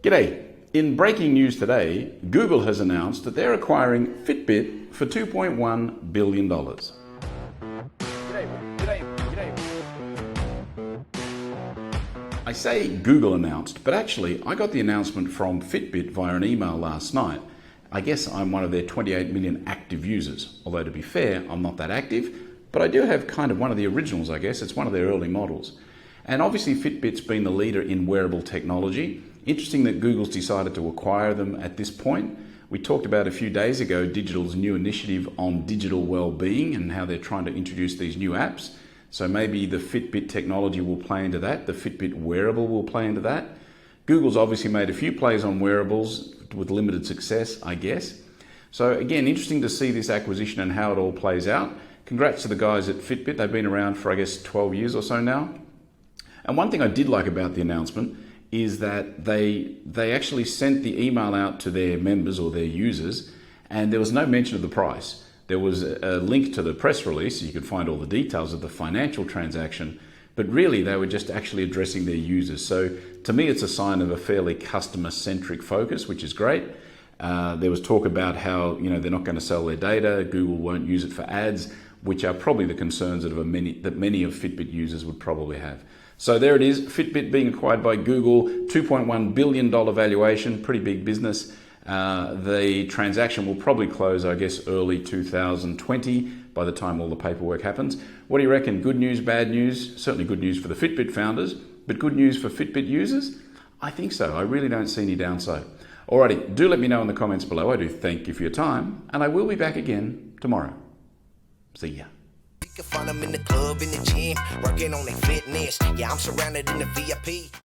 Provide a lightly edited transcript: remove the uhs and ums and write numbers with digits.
G'day. In breaking news today, Google has announced that they're acquiring Fitbit for $2.1 billion. I say Google announced, but actually I got the announcement from Fitbit via an email last night. I guess I'm one of their 28 million active users, although to be fair, I'm not that active, but I do have kind of one of the originals, I guess. It's one of their early models. And obviously Fitbit's been the leader in wearable technology. Interesting that Google's decided to acquire them at this point. We talked about a few days ago Digital's new initiative on digital well-being and how they're trying to introduce these new apps. So maybe the Fitbit technology will play into that. The Fitbit wearable will play into that. Google's obviously made a few plays on wearables with limited success, I guess. So again, interesting to see this acquisition and how it all plays out. Congrats to the guys at Fitbit. They've been around for, I guess, 12 years or so now. And one thing I did like about the announcement is that they actually sent the email out to their members or their users, and there was no mention of the price. There was a link to the press release, so you could find all the details of the financial transaction, but really they were just actually addressing their users. So to me, it's a sign of a fairly customer-centric focus, which is great. There was talk about how they're not going to sell their data, Google won't use it for ads, which are probably the concerns that many of Fitbit users would probably have. So there it is, Fitbit being acquired by Google, $2.1 billion valuation, pretty big business. The transaction will probably close, I guess, early 2020 by the time all the paperwork happens. What do you reckon? Good news, bad news? Certainly good news for the Fitbit founders, but good news for Fitbit users? I think so. I really don't see any downside. Alrighty, do let me know in the comments below. I do thank you for your time, and I will be back again tomorrow. See ya. You can find them in the club, in the gym, working on their fitness. Yeah, I'm surrounded in the VIP.